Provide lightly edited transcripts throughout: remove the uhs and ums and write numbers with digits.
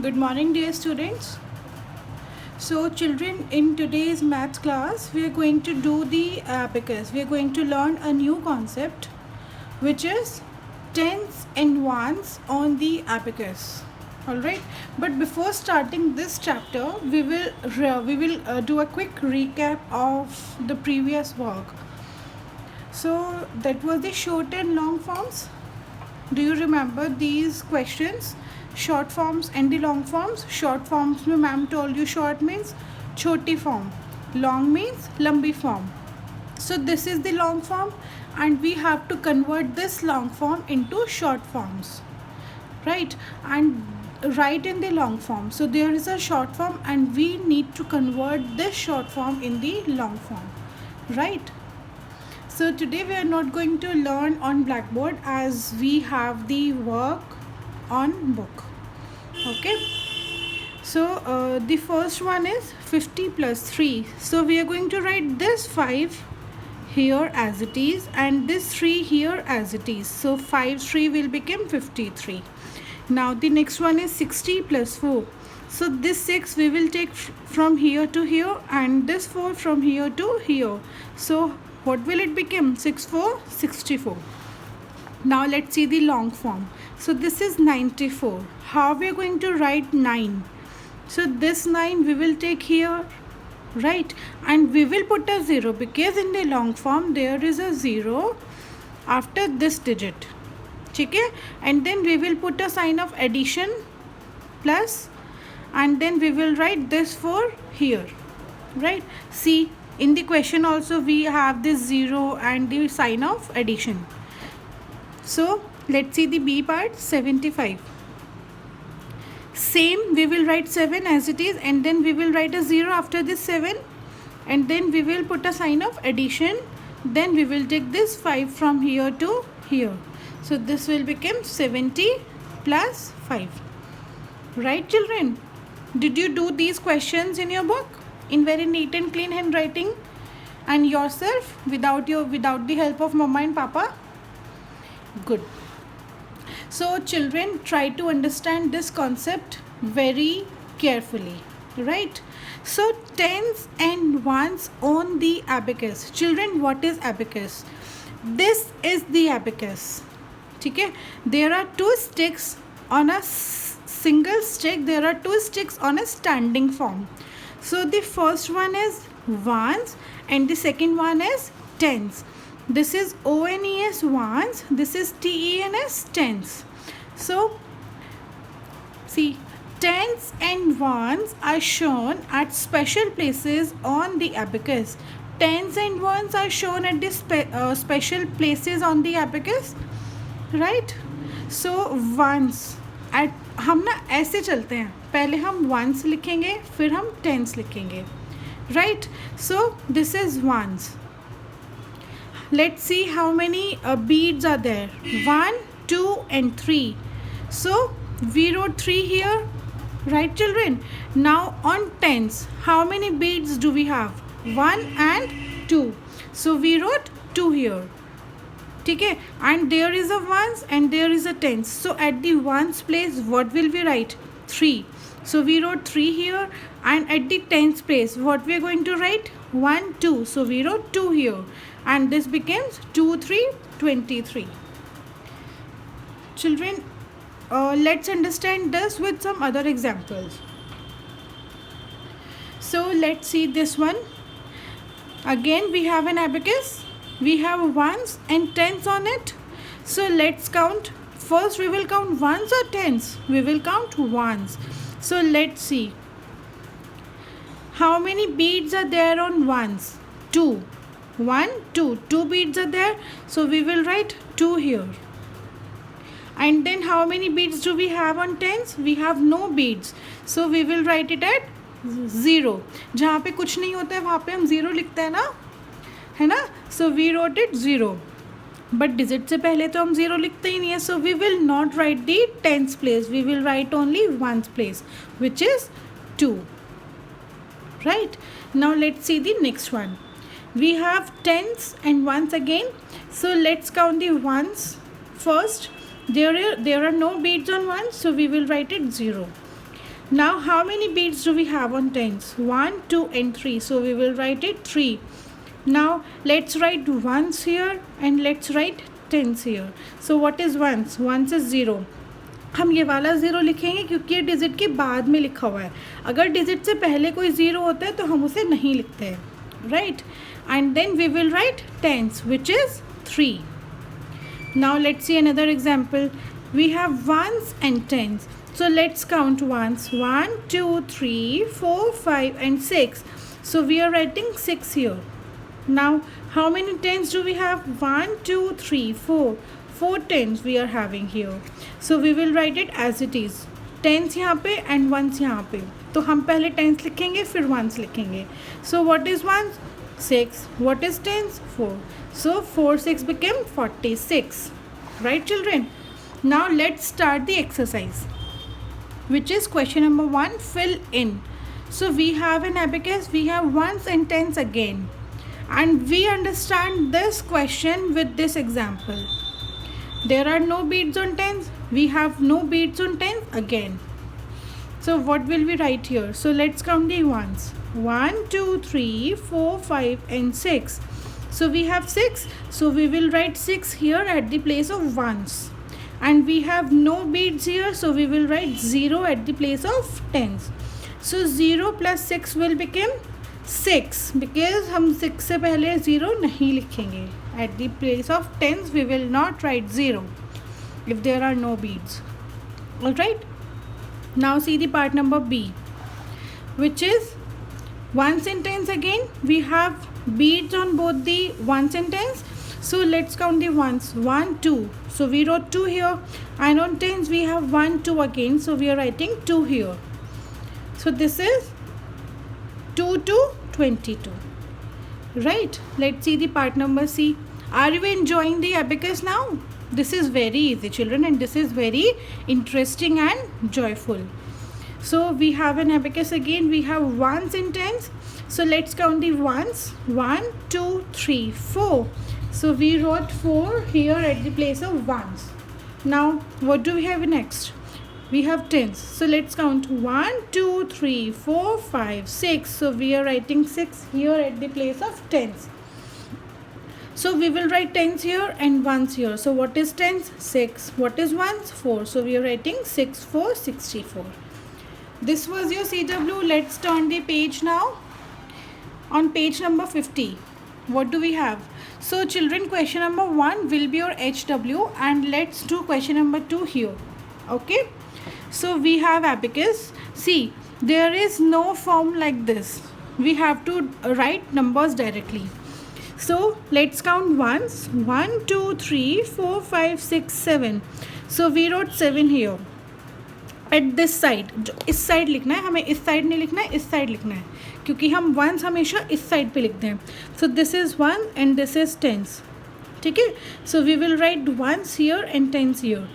Good morning, dear students. So, children, in today's maths class, we are going to do the abacus. We are going to learn a new concept, which is tens and ones on the abacus. All right. But before starting this chapter, we will do a quick recap of the previous work. So that was the short and long forms. Do you remember these questions? Short forms and the long forms. Short forms में ma'am told you short means छोटी form, long means लंबी form. So this is the long form and we have to convert this long form into short forms, right? And write in the long form. So there is a short form and we need to convert this short form in the long form, right? So today we are not going to learn on blackboard as we have the work on book. Okay, so the first one is 50 plus 3. So we are going to write this 5 here as it is and this 3 here as it is. So 5 3 will become 53. Now the next one is 60 plus 4. So this 6 we will take from here to here and this 4 from here to here. So what will it become? 6 4 64. Now let's see the long form. So this is 94. How we are going to write 9? So this 9 we will take here, right? And we will put a 0 because in the long form there is a 0 after this digit. Okay? And then we will put a sign of addition plus and then we will write this 4 here, right? See, in the question also we have this 0 and the sign of addition. So let's see the B part. 75. Same, we will write 7 as it is and then we will write a 0 after this 7 and then we will put a sign of addition. Then we will take this 5 from here to here. So this will become 70 plus 5. Right, children? Did you do these questions in your book in very neat and clean handwriting and yourself without the help of mama and papa? Good. So children, try to understand this concept very carefully, right? So tens and ones on the abacus. Children, what is abacus? This is the abacus. Okay? There are two sticks on a single stick. There are two sticks on a standing form. So the first one is ones and the second one is tens. This is ONES ones, this is TENS tens. So see, tens and ones are shown at special places on the abacus. Tens and ones are shown at the special places on the abacus, right? So ones at हम ना ऐसे चलते हैं, पहले हम ones लिखेंगे फिर हम tens लिखेंगे, right? So this is ones. Let's see how many beads are there. 1, 2 and 3. So we wrote 3 here, right, children? Now on tens, how many beads do we have? 1 and 2. So we wrote 2 here. Okay? And there is a ones and there is a tens. So at the ones place, what will we write? 3. So we wrote 3 here and at the tens place, what we are going to write? 1, 2. So we wrote 2 here. And this becomes 2, 3, 23. Children, let's understand this with some other examples. So let's see this one. Again, we have an abacus. We have ones and tens on it. So let's count. First, we will count ones or tens. We will count ones. So let's see. How many beads are there on ones? 2. 1, 2. 2 beads are there. So we will write 2 here. And then how many beads do we have on tens? We have no beads. So we will write it at 0. जहाँ पे कुछ नहीं होता है वहाँ पे हम 0 लिखते हैं ना, है ना? So we wrote it 0. But digit से पहले तो हम 0 लिखते ही नहीं है. So we will not write the tens place. We will write only ones place, which is 2. Right? Now let's see the next one. We have tens and ones again. So let's count the ones first. There are no beads on ones, so we will write it 0. Now how many beads do we have on tens? 1, 2 and 3. So we will write it 3. Now let's write ones here and let's write tens here. So what is ones? Ones is 0. हम ये वाला zero लिखेंगे क्योंकि ये digit के बाद में लिखा हुआ है. अगर डिजिट से पहले कोई ज़ीरो होता है तो हम उसे नहीं लिखते हैं, right. And then we will write tens which is 3. Now let's see another example. We have ones and tens. So let's count ones. 1, 2, 3, 4, 5 and 6. So we are writing 6 here. Now how many tens do we have? 1, 2, 3, 4. 4 tens we are having here. So we will write it as it is. Tens यहाँ पे and ones यहाँ पे. तो हम पहले tens लिखेंगे फिर ones लिखेंगे. So what is ones? 6. What is tens? 4. So 4 6 became 46. Right children? Now let's start the exercise, which is question number 1, fill in. So we have an abacus, we have ones and tens again, and we understand this question with this example. There are no beads on tens, we have no beads on tens again. So what will we write here? So let's count the ones. 1, 2, 3, 4, 5 and 6. So we have 6, so we will write 6 here at the place of ones. And we have no beads here, so we will write 0 at the place of tens. So 0 plus 6 will become 6, because हम 6 से पहले 0 नहीं लिखेंगे. At the place of tens we will not write 0 if there are no beads. Alright, now see the part number B, which is ones and tens. Again we have beads on both the ones and tens. So let's count the ones. 1, 2. So we wrote 2 here, and on tens we have 1, 2 again. So we are writing 2 here. So this is 2 to 22. Right? Let's see the part number C. Are you enjoying the abacus now? This is very easy, children, and this is very interesting and joyful. So we have an abacus again. We have ones and tens. So let's count the ones. 1, 2, 3, 4. So we wrote 4 here at the place of ones. Now what do we have next? We have tens. So let's count 1, 2, 3, 4, 5, 6. So we are writing 6 here at the place of tens. So we will write tens here and ones here. So what is tens? 6. What is ones? 4. So we are writing 6, 4, 64. This was your CW. Let's turn the page now. On page number 50, what do we have? So children, question number 1 will be your HW, and let's do question number 2 here. Okay, so we have abacus. See, there is no form like this. We have to write numbers directly. So let's count ones. 1, 2, 3, 4, 5, 6, 7. So we wrote 7 here at this side. इस side लिखना है हमें, इस side नहीं लिखना है, इस side लिखना है, क्योंकि हम वंस हमेशा इस साइड पे लिखते हैं. So this is 1 and this is tens. ठीक है, so we will write ones here and tens here.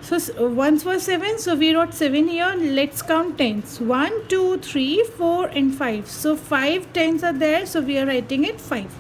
So ones was 7, so we wrote 7 here. Let's count tens. 1, 2, 3, 4 and 5. So 5 tens are there, so we are writing it 5.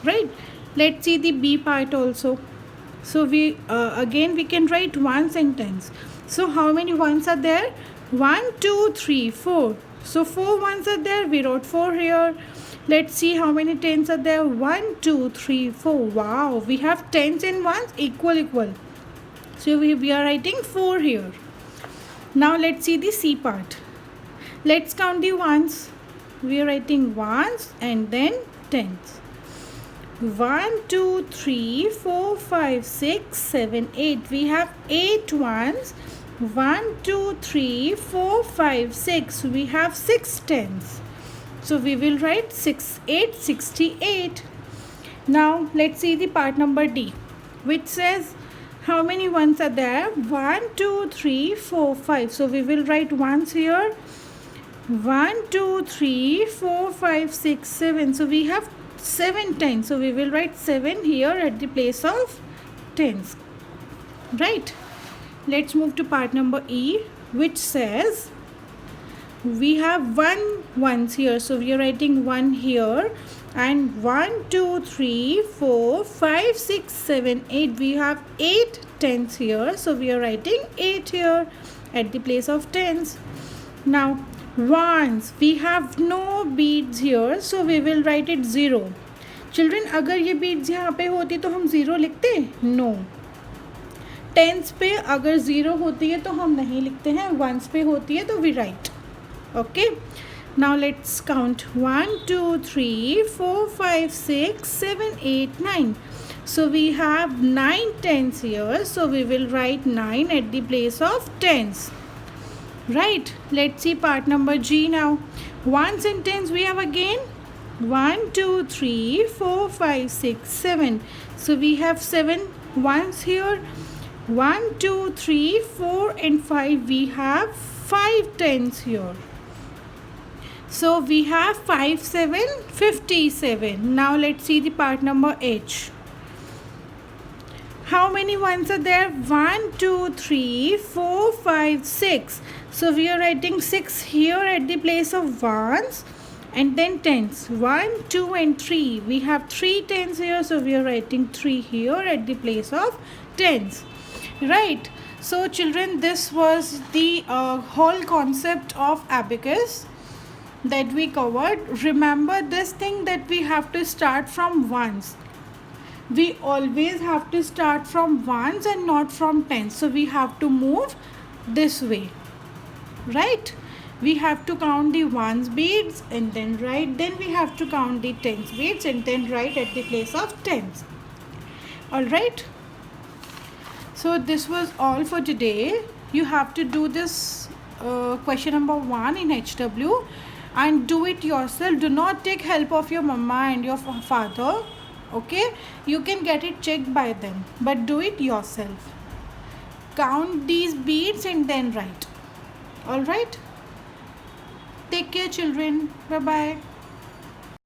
Right, let's see the B part also. So we again we can write ones and tens. So how many ones are there? 1, 2, 3, 4. So 4 ones are there. We wrote 4 here. Let's see how many tens are there. 1, 2, 3, 4. Wow, we have tens and ones equal. So we are writing 4 here. Now let's see the C part. Let's count the ones. We are writing ones and then tens. 1, 2, 3, 4, 5, 6, 7, 8. We have 8 ones. 1, 2, 3, 4, 5, 6. We have 6 tens. So we will write 6, 8, 68. Now let's see the part number D, which says how many ones are there? 1, 2, 3, 4, 5. So we will write ones here. 1, 2, 3, 4, 5, 6, 7. So we have 7 tens. So we will write 7 here at the place of tens. Right. Let's move to part number E, which says we have 1 ones here. So we are writing 1 here, and 1, 2, 3, 4, 5, 6, 7, 8. We have 8 tens here. So we are writing 8 here at the place of tens. Now ones, we have no beads here, so we will write it 0. Children, अगर ये beads यहाँ पे होती तो हम 0 लिखते? No. Tense पे अगर 0 होती है तो हम नहीं लिखते हैं, वंस पे होती है तो we write. Okay. Now let's count 1, 2, 3, 4, 5, 6, 7, 8, 9. So we have 9 tens here, so we will write 9 at the place of tens. Right, let's see part number G now. Ones and tens we have again 1, 2, 3, 4, 5, 6, 7. So we have 7 ones here. 1, 2, 3, 4 and 5. We have 5 tens here. So we have 5, 7, 57. Now let's see the part number H. How many ones are there? 1, 2, 3, 4, 5, 6. So we are writing 6 here at the place of ones and then tens. 1, 2 and 3. We have 3 tens here, so we are writing 3 here at the place of tens. Right. So children, this was the whole concept of abacus that we covered. Remember this thing that we have to start from ones. We always have to start from ones and not from tens. So we have to move this way. Right? We have to count the ones beads and then write. Then we have to count the tens beads and then write at the place of tens. Alright? So this was all for today. You have to do this question number 1 in HW and do it yourself. Do not take help of your mama and your father. Okay, you can get it checked by them, but do it yourself. Count these beads and then write. All right, take care children. Bye bye.